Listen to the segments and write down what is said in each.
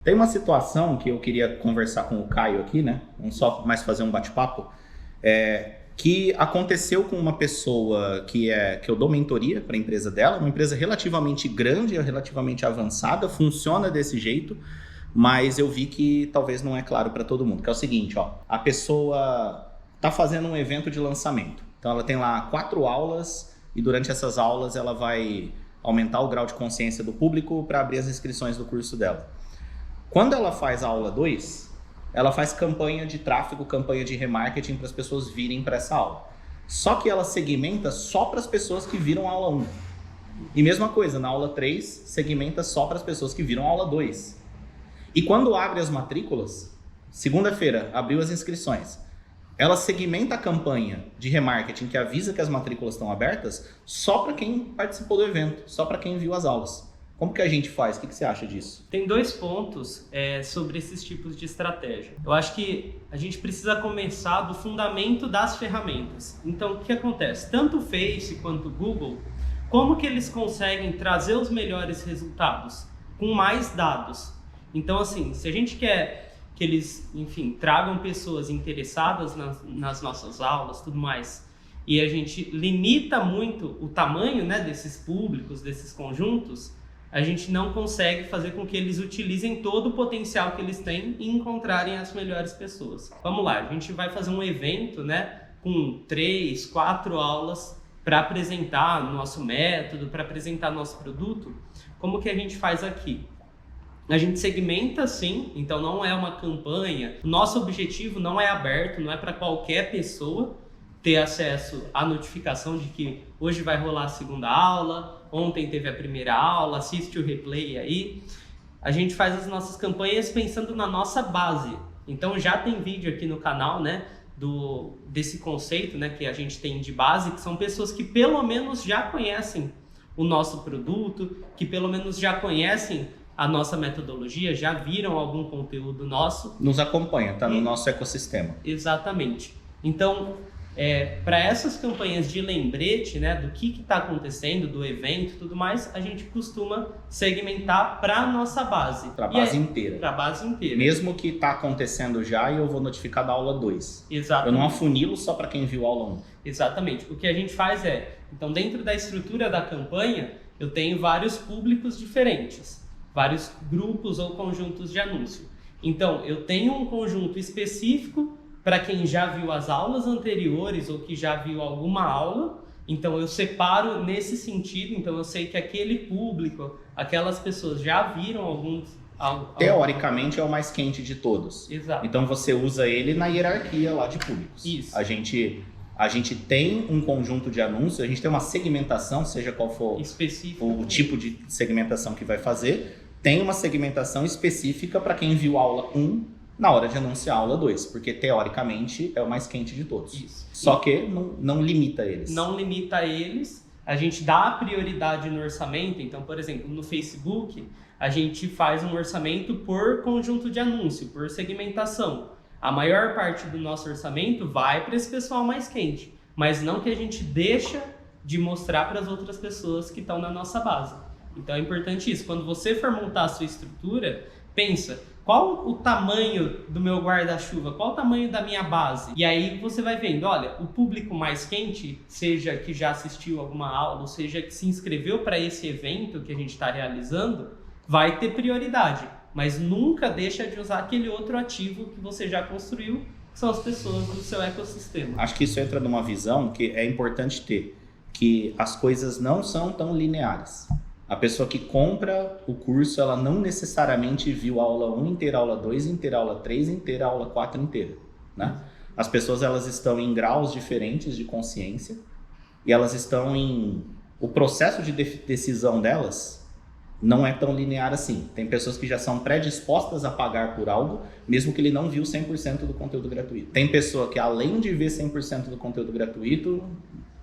Tem uma situação que eu queria conversar com o Caio aqui, né? Vamos só mais fazer um bate-papo. Que aconteceu com uma pessoa que eu dou mentoria para a empresa dela, uma empresa relativamente grande, relativamente avançada, funciona desse jeito, mas eu vi que talvez não é claro para todo mundo, que é o seguinte, ó, a pessoa está fazendo um evento de lançamento, então ela tem lá 4 aulas e durante essas aulas ela vai aumentar o grau de consciência do público para abrir as inscrições do curso dela. Quando ela faz a aula 2, ela faz campanha de tráfego, campanha de remarketing para as pessoas virem para essa aula. Só que ela segmenta só para as pessoas que viram a aula 1. E mesma coisa, na aula 3, segmenta só para as pessoas que viram a aula 2. E quando abre as matrículas, segunda-feira, abriu as inscrições, ela segmenta a campanha de remarketing que avisa que as matrículas estão abertas só para quem participou do evento, só para quem viu as aulas. Como que a gente faz? O que você acha disso? Tem 2 pontos sobre esses tipos de estratégia. Eu acho que a gente precisa começar do fundamento das ferramentas. Então, o que acontece? Tanto o Face quanto o Google, como que eles conseguem trazer os melhores resultados? Com mais dados. Então, assim, se a gente quer que eles, enfim, tragam pessoas interessadas nas nossas aulas, tudo mais, e a gente limita muito o tamanho, né, desses públicos, desses conjuntos, a gente não consegue fazer com que eles utilizem todo o potencial que eles têm e encontrarem as melhores pessoas. Vamos lá, a gente vai fazer um evento, né, com 3, 4 aulas para apresentar nosso método, para apresentar nosso produto. Como que a gente faz aqui? A gente segmenta sim, então não é uma campanha. O nosso objetivo não é aberto, não é para qualquer pessoa ter acesso à notificação de que hoje vai rolar a segunda aula, ontem teve a primeira aula, assiste o replay aí. A gente faz as nossas campanhas pensando na nossa base. Então já tem vídeo aqui no canal, né, desse conceito, né, que a gente tem de base, que são pessoas que pelo menos já conhecem o nosso produto, que pelo menos já conhecem a nossa metodologia, já viram algum conteúdo nosso. Nos acompanha, tá no nosso ecossistema. Exatamente. Então, para essas campanhas de lembrete, né, do que está acontecendo, do evento e tudo mais, a gente costuma segmentar para a nossa base. Para a base inteira. Para a base inteira. Mesmo que está acontecendo já e eu vou notificar da aula 2. Exatamente. Eu não afunilo só para quem viu a aula 1. Exatamente. O que a gente faz então dentro da estrutura da campanha, eu tenho vários públicos diferentes, vários grupos ou conjuntos de anúncio. Então, eu tenho um conjunto específico para quem já viu as aulas anteriores ou que já viu alguma aula. Então eu separo nesse sentido, então eu sei que aquele público, aquelas pessoas já viram Teoricamente é o mais quente de todos. Exato. Então você usa ele na hierarquia lá de públicos. Isso. A gente tem um conjunto de anúncios, a gente tem uma segmentação, seja qual for o tipo de segmentação que vai fazer, tem uma segmentação específica para quem viu a aula 1 na hora de anunciar a aula 2, porque teoricamente é o mais quente de todos. Isso. Só que não limita eles. Não limita eles, a gente dá prioridade no orçamento. Então, por exemplo, no Facebook, a gente faz um orçamento por conjunto de anúncio, por segmentação. A maior parte do nosso orçamento vai para esse pessoal mais quente, mas não que a gente deixa de mostrar para as outras pessoas que estão na nossa base. Então é importante isso. Quando você for montar a sua estrutura, pensa, qual o tamanho do meu guarda-chuva? Qual o tamanho da minha base? E aí você vai vendo, olha, o público mais quente, seja que já assistiu alguma aula, ou seja que se inscreveu para esse evento que a gente está realizando, vai ter prioridade. Mas nunca deixa de usar aquele outro ativo que você já construiu, que são as pessoas do seu ecossistema. Acho que isso entra numa visão que é importante ter, que as coisas não são tão lineares. A pessoa que compra o curso, ela não necessariamente viu a aula 1 inteira, a aula 2 inteira, a aula 3 inteira, a aula 4 inteira, né? As pessoas, elas estão em graus diferentes de consciência e elas estão em... O processo de decisão delas não é tão linear assim. Tem pessoas que já são predispostas a pagar por algo, mesmo que ele não viu 100% do conteúdo gratuito. Tem pessoa que, além de ver 100% do conteúdo gratuito,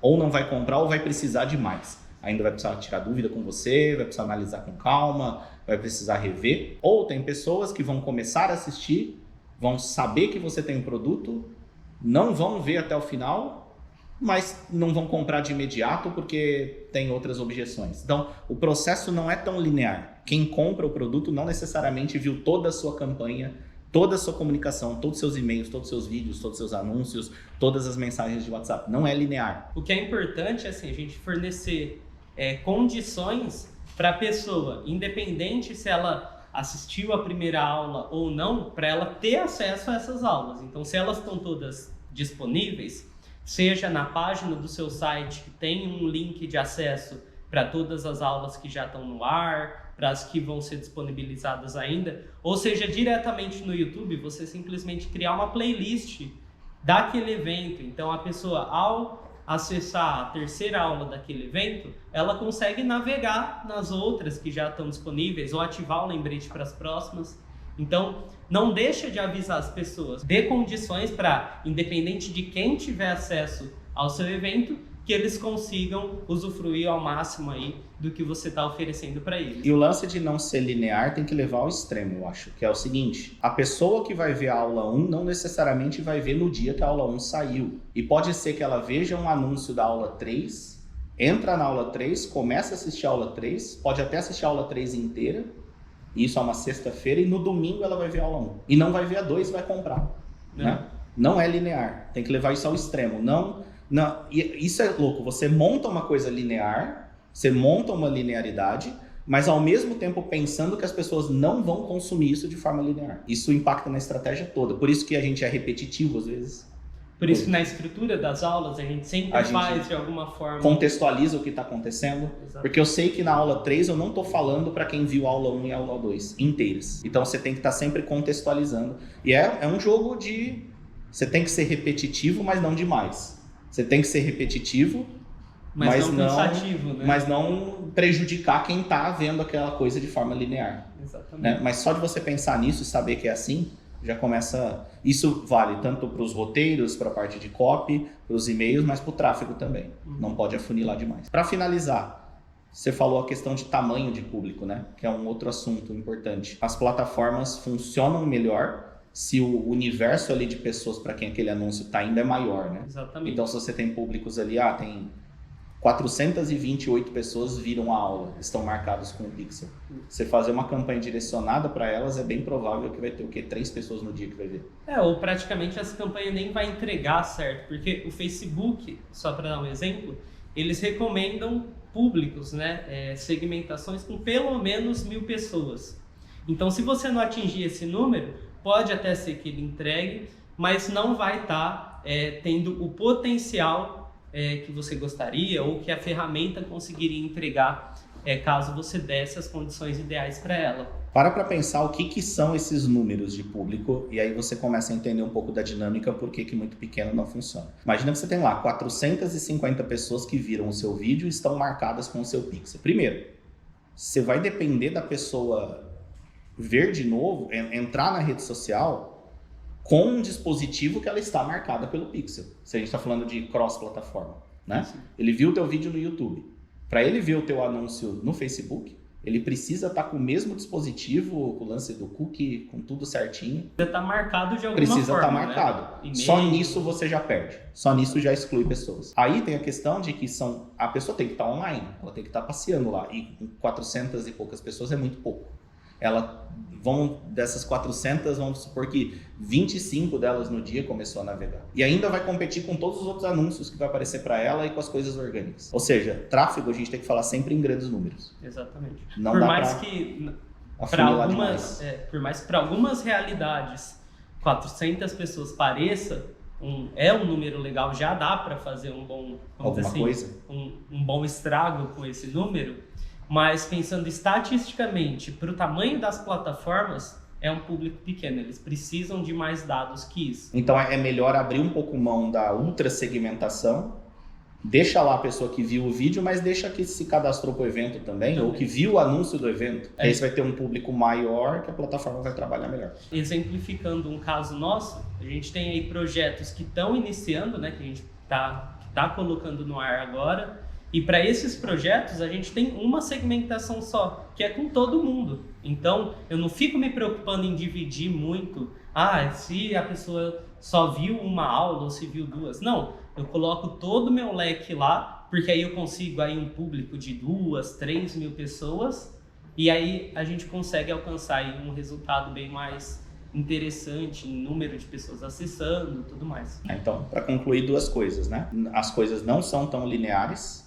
ou não vai comprar ou vai precisar de mais. Ainda vai precisar tirar dúvida com você, vai precisar analisar com calma, vai precisar rever. Ou tem pessoas que vão começar a assistir, vão saber que você tem um produto, não vão ver até o final mas não vão comprar de imediato porque tem outras objeções. Então, o processo não é tão linear. Quem compra o produto não necessariamente viu toda a sua campanha, toda a sua comunicação, todos os seus e-mails, todos os seus vídeos, todos os seus anúncios, todas as mensagens de WhatsApp. Não é linear. O que é importante é assim, a gente fornecer condições para a pessoa, independente se ela assistiu a primeira aula ou não, para ela ter acesso a essas aulas. Então, se elas estão todas disponíveis, seja na página do seu site que tem um link de acesso para todas as aulas que já estão no ar, para as que vão ser disponibilizadas ainda, ou seja, diretamente no YouTube, você simplesmente criar uma playlist daquele evento. Então, a pessoa, ao acessar a terceira aula daquele evento, ela consegue navegar nas outras que já estão disponíveis ou ativar o lembrete para as próximas. Então, não deixa de avisar as pessoas, dê condições para, independente de quem tiver acesso ao seu evento, que eles consigam usufruir ao máximo aí do que você está oferecendo para eles. E o lance de não ser linear tem que levar ao extremo, eu acho, que é o seguinte: a pessoa que vai ver a aula 1 não necessariamente vai ver no dia que a aula 1 saiu. E pode ser que ela veja um anúncio da aula 3, entra na aula 3, começa a assistir a aula 3, pode até assistir a aula 3 inteira, e isso é uma sexta-feira, e no domingo ela vai ver a aula 1. E não vai ver a 2 e vai comprar. Né? Não é linear, tem que levar isso ao extremo. Não, isso é louco, você monta uma coisa linear, você monta uma linearidade, mas ao mesmo tempo pensando que as pessoas não vão consumir isso de forma linear. Isso impacta na estratégia toda, por isso que a gente é repetitivo às vezes. Por isso que na estrutura das aulas a gente sempre faz de alguma forma... Contextualiza o que está acontecendo. Exato. Porque eu sei que na aula 3 eu não estou falando para quem viu a aula 1 e a aula 2 inteiras. Então você tem que estar sempre contextualizando. E é um jogo de... Você tem que ser repetitivo, mas não demais. Você tem que ser repetitivo, mas não cansativo, né? Mas não prejudicar quem está vendo aquela coisa de forma linear. Exatamente. Né? Mas só de você pensar nisso e saber que é assim, já começa... Isso vale tanto para os roteiros, para a parte de copy, para os e-mails, mas para o tráfego também. Não pode afunilar demais. Para finalizar, você falou a questão de tamanho de público, né? Que é um outro assunto importante. As plataformas funcionam melhor se o universo ali de pessoas para quem aquele anúncio está indo é maior, né? Exatamente. Então, se você tem públicos ali, tem 428 pessoas viram a aula, estão marcados com o pixel. Você fazer uma campanha direcionada para elas, é bem provável que vai ter o quê? 3 pessoas no dia que vai ver. Ou praticamente essa campanha nem vai entregar certo, porque o Facebook, só para dar um exemplo, eles recomendam públicos, né? Segmentações com pelo menos 1.000 pessoas. Então, se você não atingir esse número, pode até ser que ele entregue, mas não vai estar tendo o potencial que você gostaria ou que a ferramenta conseguiria entregar caso você desse as condições ideais para ela. Para pensar o que são esses números de público e aí você começa a entender um pouco da dinâmica, por que muito pequeno não funciona. Imagina que você tem lá 450 pessoas que viram o seu vídeo e estão marcadas com o seu pixel. Primeiro, você vai depender da pessoa ver de novo, entrar na rede social com um dispositivo que ela está marcada pelo pixel. Se a gente está falando de cross-plataforma, né? Sim. Ele viu o teu vídeo no YouTube. Para ele ver o teu anúncio no Facebook, ele precisa estar com o mesmo dispositivo, com o lance do cookie, com tudo certinho. Precisa estar marcado de alguma forma. Precisa estar marcado. Né? Só nisso você já perde. Só nisso já exclui pessoas. Aí tem a questão de que a pessoa tem que estar online, ela tem que estar passeando lá. E com 400 e poucas pessoas é muito pouco. Dessas 400, vamos supor que 25 delas no dia começou a navegar. E ainda vai competir com todos os outros anúncios que vai aparecer para ela e com as coisas orgânicas. Ou seja, tráfego a gente tem que falar sempre em grandes números. Exatamente. Não por dá mais que por mais que para algumas realidades 400 pessoas pareça um número legal, já dá para fazer um bom, um bom estrago com esse número. Mas pensando estatisticamente para o tamanho das plataformas, é um público pequeno, eles precisam de mais dados que isso. Então é melhor abrir um pouco mão da ultra segmentação, deixa lá a pessoa que viu o vídeo, mas deixa que se cadastrou para o evento também, ou que viu o anúncio do evento. Aí você vai ter um público maior que a plataforma vai trabalhar melhor. Exemplificando um caso nosso, a gente tem aí projetos que estão iniciando, né, que a gente tá colocando no ar agora. E para esses projetos a gente tem uma segmentação só, que é com todo mundo. Então eu não fico me preocupando em dividir muito, se a pessoa só viu uma aula ou se viu 2. Não, eu coloco todo o meu leque lá, porque aí eu consigo aí um público de 2.000, 3.000 pessoas, e aí a gente consegue alcançar aí um resultado bem mais interessante, número de pessoas acessando, tudo mais. Então, para concluir, 2 coisas, né? As coisas não são tão lineares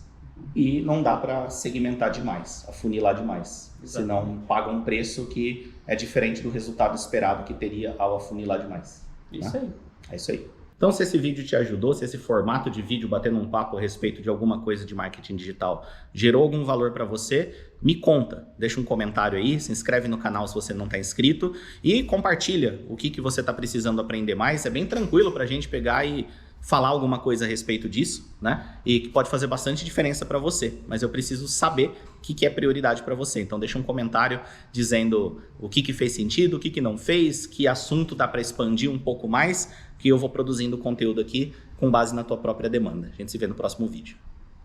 e não dá para segmentar demais, afunilar demais. Senão paga um preço que é diferente do resultado esperado que teria ao afunilar demais. Isso né? aí. É isso aí. Então, se esse vídeo te ajudou, se esse formato de vídeo batendo um papo a respeito de alguma coisa de marketing digital gerou algum valor para você, me conta. Deixa um comentário aí, se inscreve no canal se você não está inscrito e compartilha o que você está precisando aprender mais. É bem tranquilo para a gente pegar e falar alguma coisa a respeito disso, né? E que pode fazer bastante diferença para você, mas eu preciso saber o que é prioridade para você. Então deixa um comentário dizendo o que fez sentido, o que não fez, que assunto dá para expandir um pouco mais, que eu vou produzindo conteúdo aqui com base na tua própria demanda. A gente se vê no próximo vídeo.